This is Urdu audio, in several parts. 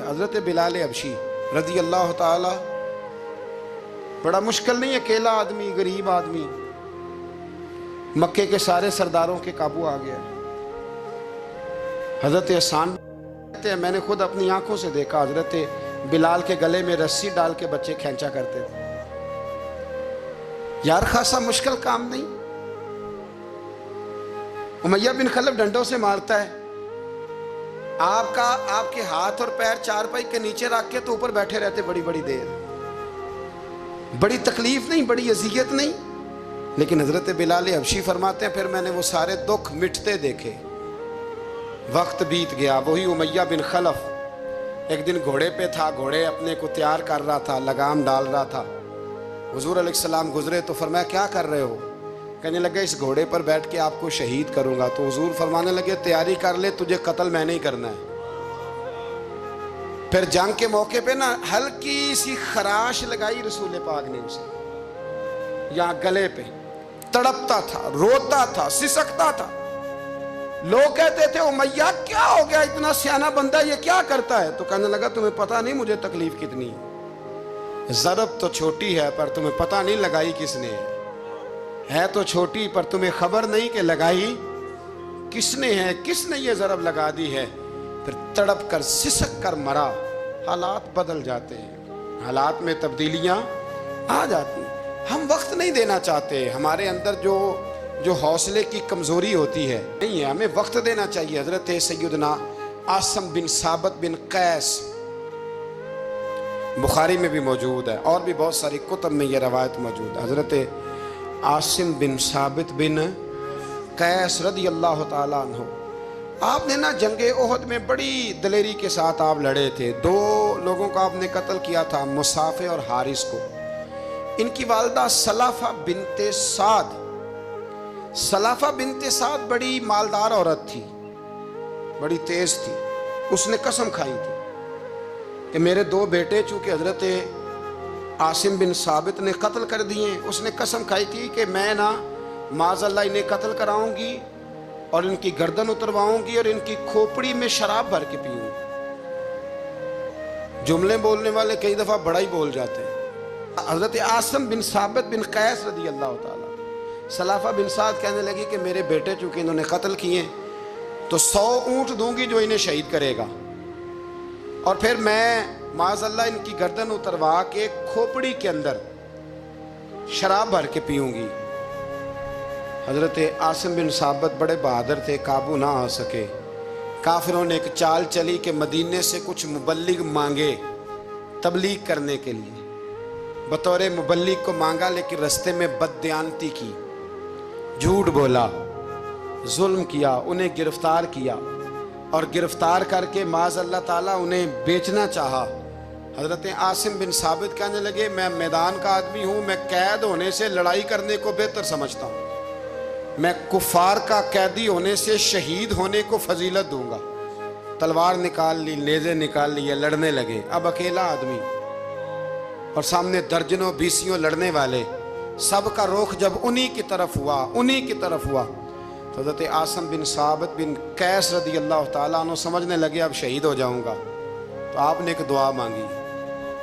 حضرت بلال حبشی رضی اللہ تعالی، بڑا مشکل نہیں، اکیلا آدمی، غریب آدمی، مکے کے سارے سرداروں کے قابو آ گیا۔ حضرت حسان کہتے ہیں میں نے خود اپنی آنکھوں سے دیکھا، حضرت بلال کے گلے میں رسی ڈال کے بچے کھینچا کرتے تھے۔ یار خاصا مشکل کام نہیں۔ امیہ بن خلف ڈنڈوں سے مارتا ہے، آپ کے ہاتھ اور پیر چارپائی کے نیچے رکھ کے تو اوپر بیٹھے رہتے بڑی بڑی دیر، بڑی تکلیف نہیں، بڑی اذیت نہیں، لیکن حضرت بلال حبشی فرماتے ہیں پھر میں نے وہ سارے دکھ مٹتے دیکھے۔ وقت بیت گیا، وہی امیہ بن خلف ایک دن گھوڑے پہ تھا، گھوڑے اپنے کو تیار کر رہا تھا، لگام ڈال رہا تھا۔ حضور علیہ السلام گزرے تو فرمایا کیا کر رہے ہو؟ کہنے لگے اس گھوڑے پر بیٹھ کے آپ کو شہید کروں گا۔ تو حضور فرمانے لگے تیاری کر لے، تجھے قتل میں نہیں کرنا ہے۔ پھر جنگ کے موقع پہ نا ہلکی سی خراش لگائی رسول پاک نے اسے، یہاں گلے پہ، تڑپتا تھا، روتا تھا، سسکتا تھا۔ لوگ کہتے تھے امیہ کیا ہو گیا، اتنا سیانہ بندہ یہ کیا کرتا ہے؟ تو کہنے لگا تمہیں پتہ نہیں مجھے تکلیف کتنی ہے، ضرب تو چھوٹی ہے پر تمہیں پتہ نہیں لگائی کس نے ہے تو چھوٹی پر تمہیں خبر نہیں کہ لگائی کس نے ہے، کس نے یہ ضرب لگا دی ہے۔ پھر تڑپ کر سسک کر مرا۔ حالات بدل جاتے ہیں، حالات میں تبدیلیاں آ جاتی ہیں۔ ہم وقت نہیں دینا چاہتے، ہمارے اندر جو حوصلے کی کمزوری ہوتی ہے نہیں ہے، ہمیں وقت دینا چاہیے۔ حضرت سیدنا عاصم بن ثابت بن قیس بخاری میں بھی موجود ہے، اور بھی بہت ساری کتب میں یہ روایت موجود ہے۔ حضرت عاصم بن ثابت بن قیس رضی اللہ تعالیٰ عنہ، آپ نے نا جنگ احد میں بڑی دلیری کے ساتھ آپ لڑے تھے۔ دو لوگوں کو آپ نے قتل کیا تھا، مصافے اور حارث کو۔ ان کی والدہ سلافہ بنت سعد، سلافہ بنت سعد بڑی مالدار عورت تھی، بڑی تیز تھی۔ اس نے قسم کھائی تھی کہ میرے دو بیٹے چونکہ حضرت عاصم بن ثابت نے قتل کر دیے، اس نے قسم کھائی تھی کہ میں نا معاذ اللہ انہیں قتل کراؤں گی اور ان کی گردن اترواؤں گی اور ان کی کھوپڑی میں شراب بھر کے پیوں گی۔ جملے بولنے والے کئی دفعہ بڑا ہی بول جاتے ہیں۔ حضرت عاصم بن ثابت بن قیس رضی اللہ تعالیٰ، سلافہ بن سعد کہنے لگی کہ میرے بیٹے چونکہ انہوں نے قتل کیے تو 100 اونٹ دوں گی جو انہیں شہید کرے گا، اور پھر میں معاذ اللہ ان کی گردن اتروا کے کھوپڑی کے اندر شراب بھر کے پیوں گی۔ حضرت عاصم بن ثابت بڑے بہادر تھے، قابو نہ آ سکے۔ کافروں نے ایک چال چلی کہ مدینے سے کچھ مبلغ مانگے تبلیغ کرنے کے لیے، بطور مبلغ کو مانگا، لیکن رستے میں بددیانتی کی، جھوٹ بولا، ظلم کیا، انہیں گرفتار کیا، اور گرفتار کر کے معاذ اللہ تعالیٰ انہیں بیچنا چاہا۔ حضرت عاصم بن ثابت کہنے لگے میں میدان کا آدمی ہوں، میں قید ہونے سے لڑائی کرنے کو بہتر سمجھتا ہوں، میں کفار کا قیدی ہونے سے شہید ہونے کو فضیلت دوں گا۔ تلوار نکال لی، نیزے نکال لی، لڑنے لگے۔ اب اکیلا آدمی اور سامنے درجنوں بیسیوں لڑنے والے، سب کا رخ جب انہی کی طرف ہوا تو حضرت عاصم بن ثابت بن قیس رضی اللہ تعالیٰ عنہ سمجھنے لگے اب شہید ہو جاؤں گا۔ تو آپ نے ایک دعا مانگی،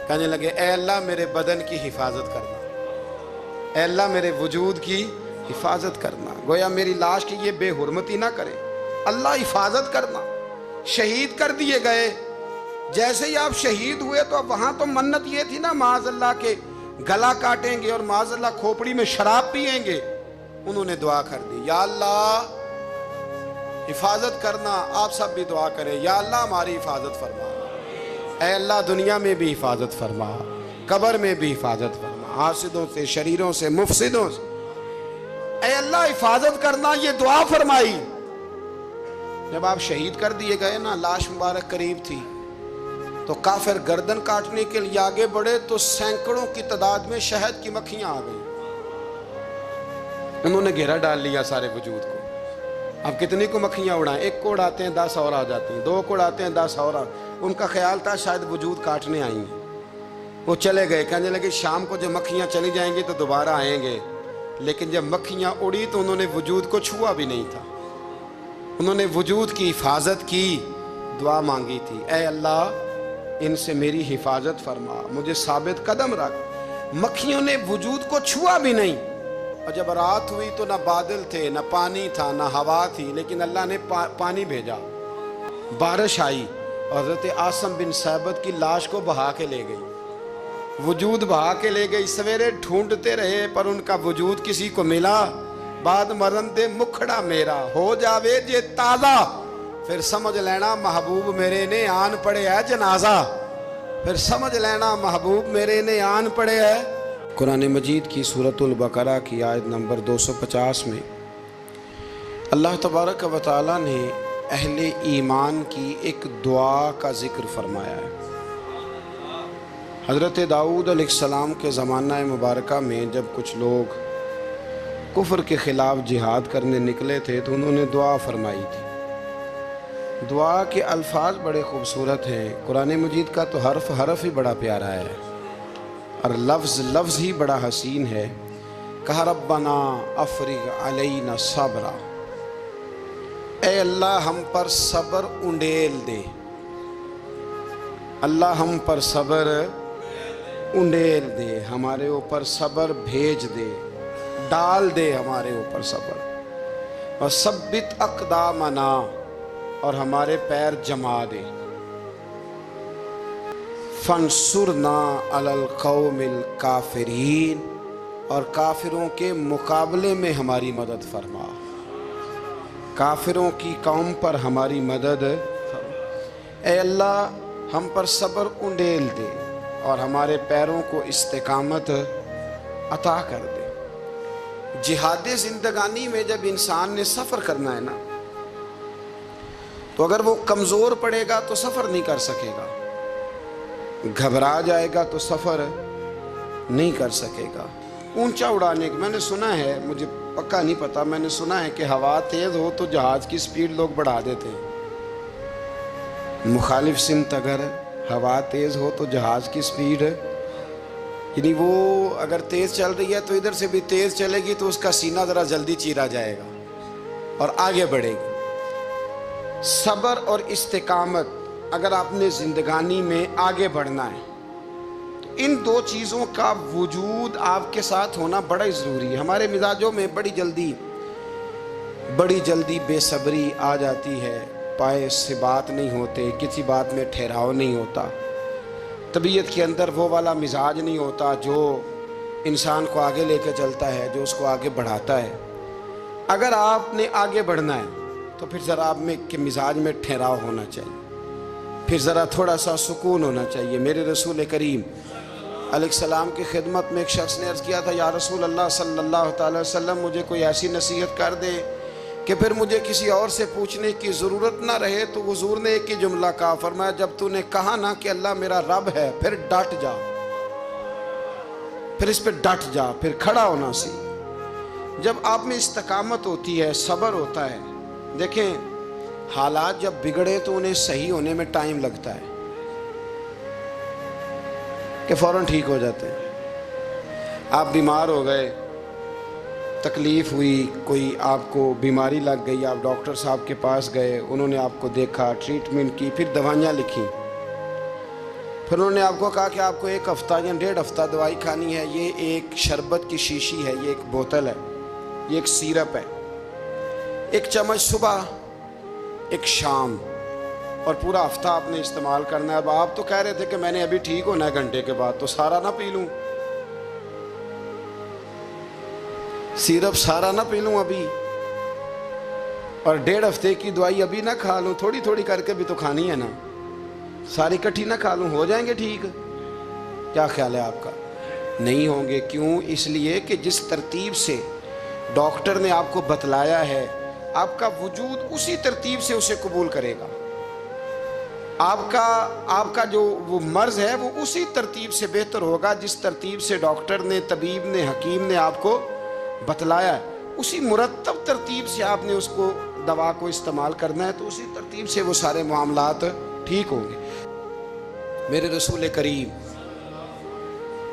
کہنے لگے اے اللہ میرے بدن کی حفاظت کرنا، اے اللہ میرے وجود کی حفاظت کرنا، گویا میری لاش کی یہ بے حرمتی نہ کرے، اللہ حفاظت کرنا۔ شہید کر دیے گئے۔ جیسے ہی آپ شہید ہوئے تو اب وہاں تو منت یہ تھی نا معاذ اللہ کے گلا کاٹیں گے اور معاذ اللہ کھوپڑی میں شراب پیئیں گے۔ انہوں نے دعا کر دی یا اللہ حفاظت کرنا۔ آپ سب بھی دعا کریں یا اللہ ہماری حفاظت فرما، اے اللہ دنیا میں بھی حفاظت فرما، قبر میں بھی حفاظت فرما، حاسدوں سے، شریروں سے، مفسدوں سے، اے اللہ حفاظت کرنا۔ یہ دعا فرمائی۔ جب آپ شہید کر دیے گئے نا، لاش مبارک قریب تھی، تو کافر گردن کاٹنے کے لیے آگے بڑھے تو سینکڑوں کی تعداد میں شہد کی مکھیاں آ گئیں۔ انہوں نے گھیرا ڈال لیا سارے وجود کو۔ اب کتنی کو مکھیاں اڑائیں؟ ایک کو اڑاتے ہیں 10 اور آ جاتی ہیں، 2 کو اڑاتے ہیں 10 اور ان کا خیال تھا شاید وجود کاٹنے آئی ہیں۔ وہ چلے گئے، کہنے لگے شام کو جب مکھیاں چلی جائیں گی تو دوبارہ آئیں گے۔ لیکن جب مکھیاں اڑی تو انہوں نے وجود کو چھوا بھی نہیں تھا، انہوں نے وجود کی حفاظت کی، دعا مانگی تھی اے اللہ ان سے میری حفاظت فرما، مجھے ثابت قدم رکھ۔ مکھیوں نے وجود کو چھوا بھی نہیں، اور جب رات ہوئی تو نہ بادل تھے، نہ پانی تھا، نہ ہوا تھی، لیکن اللہ نے پانی بھیجا، بارش آئی اور حضرت عاصم بن ثابت کی لاش کو بہا کے لے گئی، وجود بہا کے لے گئی۔ سویرے ڈھونڈتے رہے پر ان کا وجود کسی کو ملا، بعد مرن دے مکھڑا میرا ہو جاوے جے تازہ، پھر سمجھ لینا محبوب میرے نے آن پڑے ہے جنازہ، پھر سمجھ لینا محبوب میرے نے آن پڑے ہے۔ قرآن مجید کی سورۃ البقرہ کی آیت نمبر 250 میں اللہ تبارک و تعالیٰ نے اہل ایمان کی ایک دعا کا ذکر فرمایا ہے۔ حضرت داؤد علیہ السلام کے زمانہ مبارکہ میں جب کچھ لوگ کفر کے خلاف جہاد کرنے نکلے تھے تو انہوں نے دعا فرمائی تھی۔ دعا کے الفاظ بڑے خوبصورت ہیں، قرآن مجید کا تو حرف حرف ہی بڑا پیارا ہے اور لفظ لفظ ہی بڑا حسین ہے۔ کہا ربنا افرغ علینا صبرا، اے اللہ ہم پر صبر انڈیل دے، اللہ ہم پر صبر انڈیل دے، ہمارے اوپر صبر بھیج دے، ڈال دے ہمارے اوپر صبر، اور ثبت اقدامنا، اور ہمارے پیر جما دے، فانصرنا علی القوم الکافرین، اور کافروں کے مقابلے میں ہماری مدد فرما، کافروں کی قوم پر ہماری مدد فرما۔ اے اللہ ہم پر صبر انڈیل دے اور ہمارے پیروں کو استقامت عطا کر دے۔ جہاد زندگانی میں جب انسان نے سفر کرنا ہے نا، تو اگر وہ کمزور پڑے گا تو سفر نہیں کر سکے گا، گھبرا جائے گا تو سفر نہیں کر سکے گا۔ اونچا اڑانے میں نے سنا ہے، مجھے پکا نہیں پتا، میں نے سنا ہے کہ ہوا تیز ہو تو جہاز کی سپیڈ لوگ بڑھا دیتے ہیں، مخالف سمت اگر ہوا تیز ہو تو جہاز کی سپیڈ، یعنی وہ اگر تیز چل رہی ہے تو ادھر سے بھی تیز چلے گی تو اس کا سینہ ذرا جلدی چیرا جائے گا اور آگے بڑھے گی۔ صبر اور استقامت، اگر آپ نے زندگانی میں آگے بڑھنا ہے تو ان دو چیزوں کا وجود آپ کے ساتھ ہونا بڑا ہی ضروری ہے۔ ہمارے مزاجوں میں بڑی جلدی بے صبری آ جاتی ہے، پائے سے بات نہیں ہوتے، کسی بات میں ٹھہراؤ نہیں ہوتا، طبیعت کے اندر وہ والا مزاج نہیں ہوتا جو انسان کو آگے لے کے چلتا ہے، جو اس کو آگے بڑھاتا ہے۔ اگر آپ نے آگے بڑھنا ہے تو پھر ذرا آپ میں کہ مزاج میں ٹھہراؤ ہونا چاہیے، پھر ذرا تھوڑا سا سکون ہونا چاہیے۔ میرے رسول کریم علیہ السلام کی خدمت میں ایک شخص نے عرض کیا تھا، یا رسول اللہ صلی اللہ تعالی وسلم مجھے کوئی ایسی نصیحت کر دے کہ پھر مجھے کسی اور سے پوچھنے کی ضرورت نہ رہے۔ تو حضور نے ایک ہی جملہ کہا، فرمایا جب تو نے کہا نا کہ اللہ میرا رب ہے، پھر ڈٹ جا، پھر اس پہ ڈٹ جا، پھر کھڑا ہونا سیکھ۔ جب آپ میں استقامت ہوتی ہے، صبر ہوتا ہے، دیکھیں حالات جب بگڑے تو انہیں صحیح ہونے میں ٹائم لگتا ہے کہ فوراً ٹھیک ہو جاتے ہیں۔ آپ بیمار ہو گئے، تکلیف ہوئی، کوئی آپ کو بیماری لگ گئی، آپ ڈاکٹر صاحب کے پاس گئے، انہوں نے آپ کو دیکھا، ٹریٹمنٹ کی، پھر دوائیاں لکھیں، پھر انہوں نے آپ کو کہا کہ آپ کو 1 ہفتہ یا 1.5 ہفتہ دوائی کھانی ہے، یہ ایک شربت کی شیشی ہے، یہ ایک بوتل ہے، یہ ایک سیرپ ہے، 1 چمچ صبح 1 شام، اور پورا ہفتہ آپ نے استعمال کرنا ہے۔ اب آپ تو کہہ رہے تھے کہ میں نے ابھی ٹھیک ہونا ہے گھنٹے کے بعد، تو سارا نہ پی لوں، سیرپ سارا نہ پی لوں ابھی، اور 1.5 ہفتے کی دوائی ابھی نہ کھا لوں، تھوڑی تھوڑی کر کے بھی تو کھانی ہے نا، ساری کٹھی نہ کھا لوں، ہو جائیں گے ٹھیک؟ کیا خیال ہے آپ کا؟ نہیں ہوں گے۔ کیوں؟ اس لیے کہ جس ترتیب سے ڈاکٹر نے آپ کو بتلایا ہے، آپ کا وجود اسی ترتیب سے اسے قبول کرے گا، آپ کا جو وہ مرض ہے وہ اسی ترتیب سے بہتر ہوگا جس ترتیب سے ڈاکٹر نے، طبیب نے، حکیم نے آپ کو بتلایا ہے، اسی مرتب ترتیب سے آپ نے اس کو دوا کو استعمال کرنا ہے، تو اسی ترتیب سے وہ سارے معاملات ٹھیک ہوں گے۔ میرے رسول کریم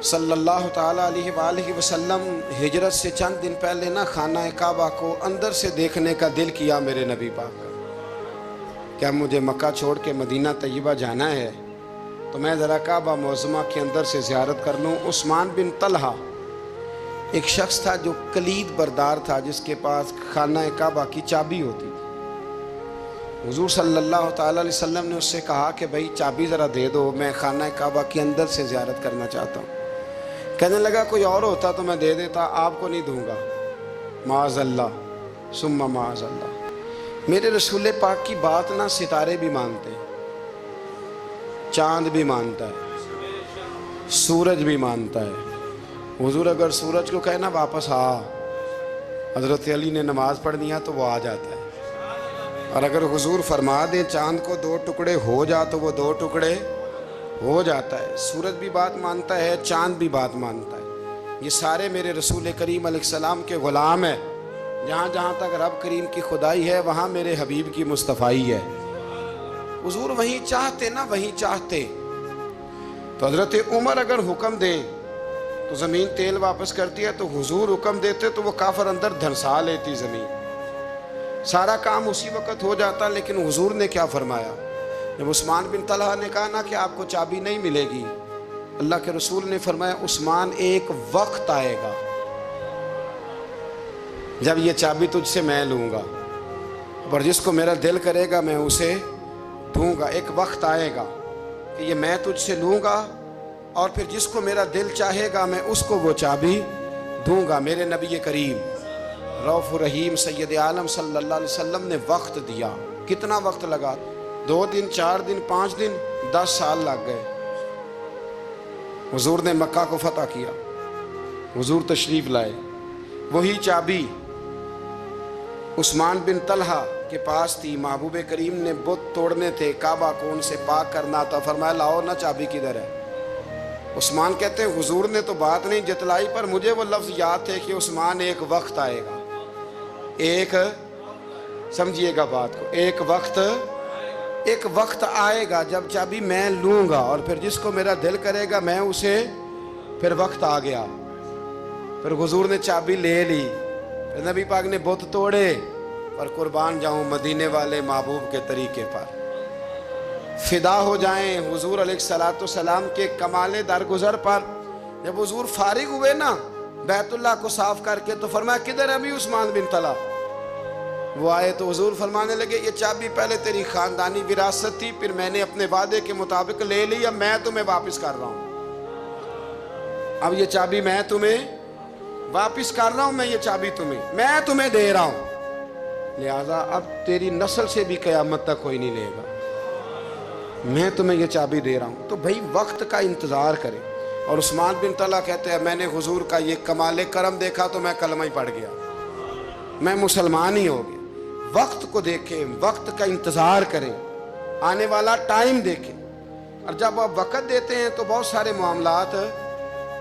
صلی اللہ تعالیٰ علیہ وآلہ وسلم ہجرت سے چند دن پہلے نا خانہ کعبہ کو اندر سے دیکھنے کا دل کیا میرے نبی پاک کا، کیا مجھے مکہ چھوڑ کے مدینہ طیبہ جانا ہے؟ تو میں ذرا کعبہ معظمہ کے اندر سے زیارت کر لوں. عثمان بن طلحہ ایک شخص تھا جو کلید بردار تھا، جس کے پاس خانہ کعبہ کی چابی ہوتی تھی. حضور صلی اللہ تعالیٰ علیہ وسلم نے اس سے کہا کہ بھائی چابی ذرا دے دو، میں خانہ کعبہ کے اندر سے زیارت کرنا چاہتا ہوں. کہنے لگا کوئی اور ہوتا تو میں دے دیتا، آپ کو نہیں دوں گا. معاذ اللہ ثم معاذ اللہ. میرے رسول پاک کی بات نہ ستارے بھی مانتے ہیں، چاند بھی مانتا ہے، سورج بھی مانتا ہے. حضور اگر سورج کو کہنا واپس آ، حضرت علی نے نماز پڑھنی ہے تو وہ آ جاتا ہے. اور اگر حضور فرما دیں چاند کو 2 ٹکڑے ہو جا تو وہ 2 ٹکڑے ہو جاتا ہے. سورج بھی بات مانتا ہے، چاند بھی بات مانتا ہے. یہ سارے میرے رسول کریم علیہ السلام کے غلام ہیں. جہاں جہاں تک رب کریم کی خدائی ہے وہاں میرے حبیب کی مصطفائی ہے. حضور وہیں چاہتے نا وہیں چاہتے. تو حضرت عمر اگر حکم دیں تو زمین تیل واپس کرتی ہے، تو حضور حکم دیتے تو وہ کافر اندر دھنسا لیتی زمین. سارا کام اسی وقت ہو جاتا. لیکن حضور نے کیا فرمایا؟ جب عثمان بن طلحہ نے کہا نا کہ آپ کو چابی نہیں ملے گی، اللہ کے رسول نے فرمایا عثمان ایک وقت آئے گا جب یہ چابی تجھ سے میں لوں گا، اور جس کو میرا دل کرے گا میں اسے دوں گا. ایک وقت آئے گا کہ یہ میں تجھ سے لوں گا، اور پھر جس کو میرا دل چاہے گا میں اس کو وہ چابی دوں گا. میرے نبی کریم رؤوف الرحیم سید عالم صلی اللہ علیہ وسلم نے وقت دیا. کتنا وقت لگا؟ 2 دن، 4 دن، 5 دن، 10 سال لگ گئے. حضور نے مکہ کو فتح کیا، حضور تشریف لائے. وہی چابی عثمان بن طلحہ کے پاس تھی. محبوب کریم نے بت توڑنے تھے، کعبہ کو ان سے پاک کرنا تھا. فرمایا لاؤ نا چابی کدھر ہے؟ عثمان کہتے ہیں حضور نے تو بات نہیں جتلائی، پر مجھے وہ لفظ یاد تھے کہ عثمان ایک وقت آئے گا. ایک سمجھیے گا بات کو، ایک وقت آئے گا جب چابی میں لوں گا، اور پھر جس کو میرا دل کرے گا میں اسے. پھر وقت آ گیا، پھر حضور نے چابی لے لی، پھر نبی پاک نے بت توڑے. پر قربان جاؤں مدینے والے محبوب کے طریقے پر، فدا ہو جائیں حضور علیہ الصلوۃ والسلام کے کمال درگزر پر. جب حضور فارغ ہوئے نا بیت اللہ کو صاف کر کے، تو فرمایا کدھر ہے ابھی عثمان بن طلحہ؟ وہ آئے تو حضور فرمانے لگے یہ چابی پہلے تیری خاندانی وراثت تھی، پھر میں نے اپنے وعدے کے مطابق لے لی، اب میں تمہیں واپس کر رہا ہوں. اب یہ چابی میں تمہیں واپس کر رہا ہوں، میں یہ چابی میں تمہیں دے رہا ہوں. لہذا اب تیری نسل سے بھی قیامت تک کوئی نہیں لے گا، میں تمہیں یہ چابی دے رہا ہوں. تو بھائی وقت کا انتظار کرے. اور عثمان بن طلحہ کہتے ہیں میں نے حضور کا یہ کمال کرم دیکھا تو میں کلمہ ہی پڑھ گیا، میں مسلمان ہی ہو گیا. وقت کو دیکھیں، وقت کا انتظار کریں، آنے والا ٹائم دیکھیں. اور جب آپ وقت دیتے ہیں تو بہت سارے معاملات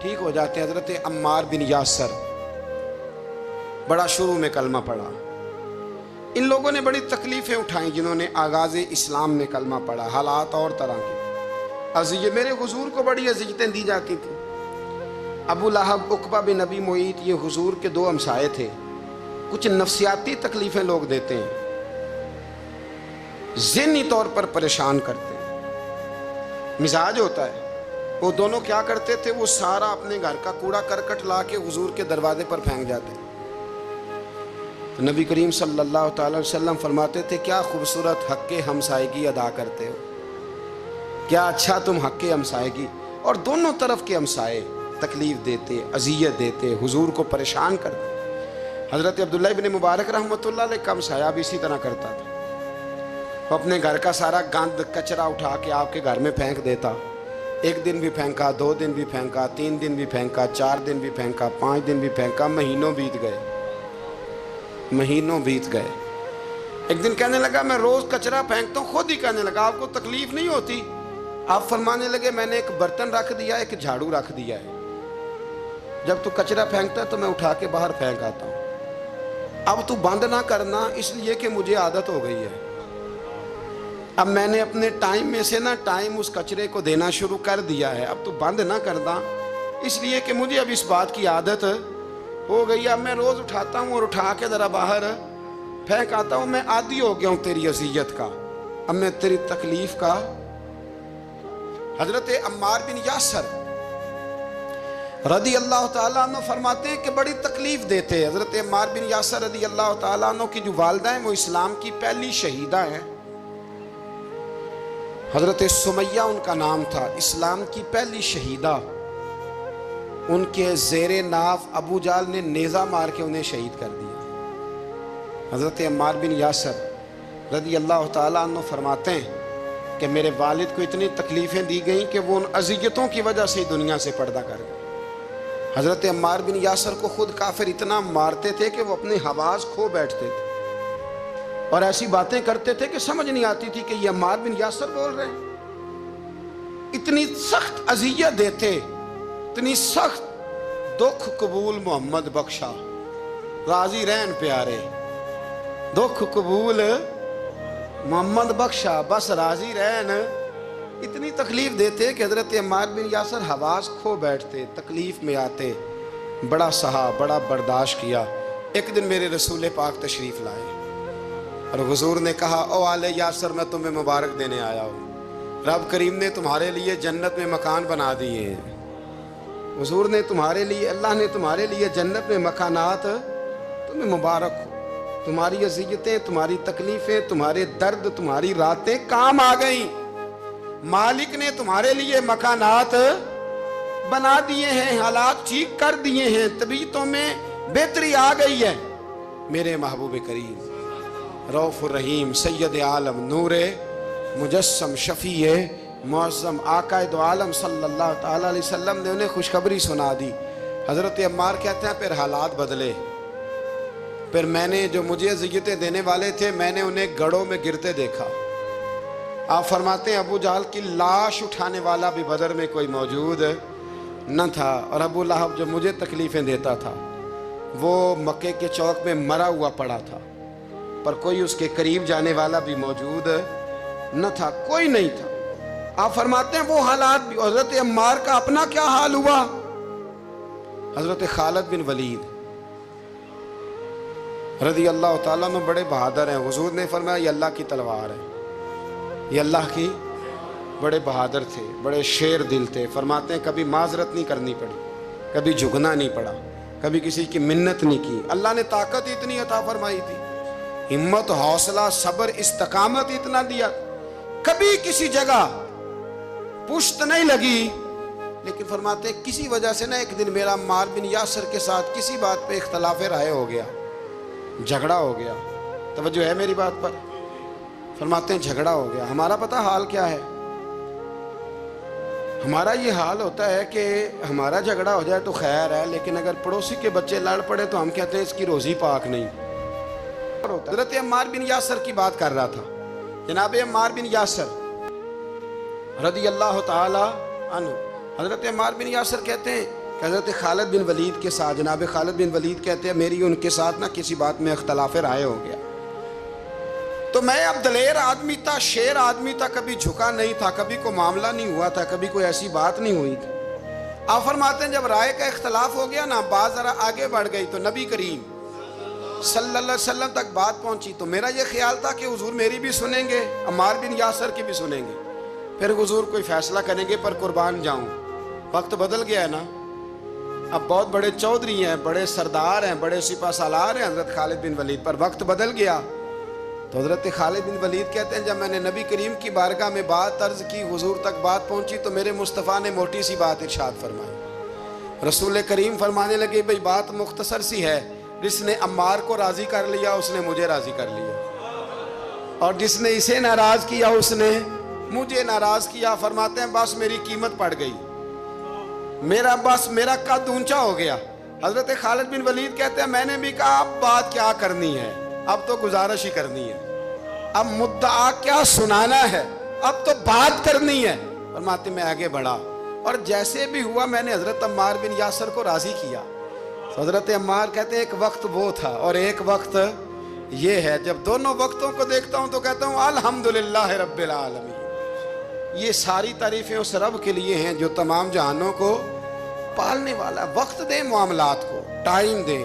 ٹھیک ہو جاتے ہیں. حضرت عمار بن یاسر بڑا شروع میں کلمہ پڑھا. ان لوگوں نے بڑی تکلیفیں اٹھائیں جنہوں نے آغاز اسلام میں کلمہ پڑھا. حالات اور طرح کے میرے حضور کو بڑی اذیتیں دی جاتی تھیں. ابو لہب، عقبہ بن ابی معیط، یہ حضور کے 2 ہمسائے تھے. کچھ نفسیاتی تکلیفیں لوگ دیتے ہیں، ذہنی طور پر پریشان کرتے ہیں، مزاج ہوتا ہے. وہ دونوں کیا کرتے تھے؟ وہ سارا اپنے گھر کا کوڑا کرکٹ لا کے حضور کے دروازے پر پھینک جاتے. تو نبی کریم صلی اللہ تعالی وسلم فرماتے تھے کیا خوبصورت حق ہمسائیگی ادا کرتے ہو، کیا اچھا تم حق ہمسائیگی. اور دونوں طرف کے ہمسائے تکلیف دیتے، اذیت دیتے، حضور کو پریشان کرتے. حضرت عبداللہ ابن مبارک رحمۃ اللہ علیہ کا ہمسایہ بھی اسی طرح کرتا تھا. وہ اپنے گھر کا سارا گند کچرا اٹھا کے آپ کے گھر میں پھینک دیتا. 1 دن بھی پھینکا، 2 دن بھی پھینکا، 3 دن بھی پھینکا، 4 دن بھی پھینکا، 5 دن بھی پھینکا. مہینوں بیت گئے. ایک دن کہنے لگا میں روز کچرا پھینکتا ہوں. خود ہی کہنے لگا آپ کو تکلیف نہیں ہوتی؟ آپ فرمانے لگے میں نے ایک برتن رکھ دیا، ایک جھاڑو رکھ دیا ہے. جب تو کچرا پھینکتا ہے تو میں اٹھا کے باہر پھینک آتا ہوں. اب تو بند نہ کرنا، اس لیے کہ مجھے عادت ہو گئی ہے. اب میں نے اپنے ٹائم میں سے نا ٹائم اس کچرے کو دینا شروع کر دیا ہے. اب تو بند نہ کرنا، اس لیے کہ مجھے اب اس بات کی عادت ہو گئی. اب میں روز اٹھاتا ہوں اور اٹھا کے ذرا باہر پھینک آتا ہوں. میں عادی ہو گیا ہوں تیری اذیت کا، اب میں تیری تکلیف کا. حضرت عمار بن یاسر رضی اللہ تعالیٰ عنہ فرماتے ہیں کہ بڑی تکلیف دیتے. حضرت عمار بن یاسر رضی اللہ تعالیٰ عنہ کی جو والدہ ہیں وہ اسلام کی پہلی شہیدہ ہیں. حضرت سمیہ ان کا نام تھا, اسلام کی پہلی شہیدہ. ان کے زیر ناف ابو جہل نے نیزہ مار کے انہیں شہید کر دیا. حضرت عمار بن یاسر رضی اللہ تعالیٰ عنہ فرماتے ہیں کہ میرے والد کو اتنی تکلیفیں دی گئیں کہ وہ ان اذیتوں کی وجہ سے دنیا سے پردہ کر گئے. حضرت عمار بن یاسر کو خود کافر اتنا مارتے تھے کہ وہ اپنے حواس کھو بیٹھتے تھے اور ایسی باتیں کرتے تھے کہ سمجھ نہیں آتی تھی کہ یہ عمار بن یاسر بول رہے ہیں. اتنی سخت اذیت دیتے, اتنی سخت. دکھ قبول محمد بخشا, راضی رہن پیارے. دکھ قبول محمد بخشا, بس راضی رہن. اتنی تکلیف دیتے کہ حضرت عمار بن یاسر حواس کھو بیٹھتے, تکلیف میں آتے. بڑا سہا, بڑا برداشت کیا. ایک دن میرے رسول پاک تشریف لائے اور حضور نے کہا او آل یاسر میں تمہیں مبارک دینے آیا ہوں, رب کریم نے تمہارے لیے جنت میں مکان بنا دیے ہیں. حضور نے تمہارے لیے, اللہ نے تمہارے لیے جنت میں مکانات, تمہیں مبارک ہو. تمہاری اذیتیں, تمہاری تکلیفیں, تمہارے درد, تمہاری راتیں کام آ گئیں. مالک نے تمہارے لیے مکانات بنا دیے ہیں, حالات ٹھیک کر دیے ہیں, طبیعتوں میں بہتری آ گئی ہے. میرے محبوب کریم رؤوف الرحیم سید عالم نور مجسم شفیع معظم آقا دو عالم صلی اللہ تعالی علیہ وسلم نے انہیں خوشخبری سنا دی. حضرت عمار کہتے ہیں پھر حالات بدلے. پھر میں نے جو مجھے اذیتیں دینے والے تھے میں نے انہیں گڑھوں میں گرتے دیکھا. آپ فرماتے ہیں ابو جہل کی لاش اٹھانے والا بھی بدر میں کوئی موجود نہ تھا, اور ابو لہب جو مجھے تکلیفیں دیتا تھا وہ مکے کے چوک میں مرا ہوا پڑا تھا, پر کوئی اس کے قریب جانے والا بھی موجود نہ تھا, کوئی نہیں تھا. آپ فرماتے ہیں وہ حالات بھی. حضرت عمار کا اپنا کیا حال ہوا. حضرت خالد بن ولید رضی اللہ تعالیٰ عنہ بڑے بہادر ہیں. حضور نے فرمایا یہ اللہ کی تلوار ہے, یہ اللہ کی. بڑے بہادر تھے, بڑے شیر دل تھے. فرماتے ہیں کبھی معذرت نہیں کرنی پڑی, کبھی جھکنا نہیں پڑا, کبھی کسی کی منت نہیں کی. اللہ نے طاقت اتنی عطا فرمائی تھی, ہمت, حوصلہ, صبر, استقامت اتنا دیا, کبھی کسی جگہ پشت نہیں لگی. لیکن فرماتے ہیں کسی وجہ سے نہ ایک دن میرا عمار بن یاسر کے ساتھ کسی بات پہ اختلاف رائے ہو گیا, جھگڑا ہو گیا. توجہ ہے میری بات پر. فرماتے ہیں جھگڑا ہو گیا. ہمارا پتہ حال کیا ہے, ہمارا یہ حال ہوتا ہے کہ ہمارا جھگڑا ہو جائے تو خیر ہے, لیکن اگر پڑوسی کے بچے لڑ پڑے تو ہم کہتے ہیں اس کی روزی پاک نہیں. حضرت عمار بن یاسر کی بات کر رہا تھا. جناب عمار بن یاسر رضی اللہ تعالی عنہ, حضرت عمار بن یاسر کہتے ہیں کہ حضرت خالد بن ولید کے ساتھ, جناب خالد بن ولید کہتے ہیں میری ان کے ساتھ نہ کسی بات میں اختلاف رائے ہو گیا. تو میں اب دلیر آدمی تھا, شیر آدمی تھا, کبھی جھکا نہیں تھا, کبھی کوئی معاملہ نہیں ہوا تھا, کبھی کوئی ایسی بات نہیں ہوئی تھی. آپ فرماتے ہیں جب رائے کا اختلاف ہو گیا نا, بات ذرا آگے بڑھ گئی تو نبی کریم صلی اللہ علیہ وسلم تک بات پہنچی. تو میرا یہ خیال تھا کہ حضور میری بھی سنیں گے, عمار بن یاسر کی بھی سنیں گے, پھر حضور کوئی فیصلہ کریں گے, پر قربان جاؤں وقت بدل گیا ہے نا. اب بہت بڑے چودھری ہیں, بڑے سردار ہیں, بڑے سپہ سالار ہیں حضرت خالد بن ولید, پر وقت بدل گیا. تو حضرت خالد بن ولید کہتے ہیں جب میں نے نبی کریم کی بارگاہ میں بات عرض کی, حضور تک بات پہنچی, تو میرے مصطفیٰ نے موٹی سی بات ارشاد فرمائی. رسول کریم فرمانے لگے بھئی بات مختصر سی ہے, جس نے عمار کو راضی کر لیا اس نے مجھے راضی کر لیا, اور جس نے اسے ناراض کیا اس نے مجھے ناراض کیا. فرماتے ہیں بس میری قیمت پڑ گئی, میرا قد اونچا ہو گیا. حضرت خالد بن ولید کہتے ہیں میں نے بھی کہا اب بات کیا کرنی ہے, اب تو گزارش ہی کرنی ہے, اب مدعا کیا سنانا ہے, اب تو بات کرنی ہے. فرماتے میں آگے بڑھا, اور جیسے بھی ہوا میں نے حضرت عمار بن یاسر کو راضی کیا. حضرت عمار کہتے ہیں ایک وقت وہ تھا اور ایک وقت یہ ہے, جب دونوں وقتوں کو دیکھتا ہوں تو کہتا ہوں الحمدللہ رب العالمین. یہ ساری تعریفیں اس رب کے لیے ہیں جو تمام جہانوں کو پالنے والا. وقت دے معاملات کو, ٹائم دے.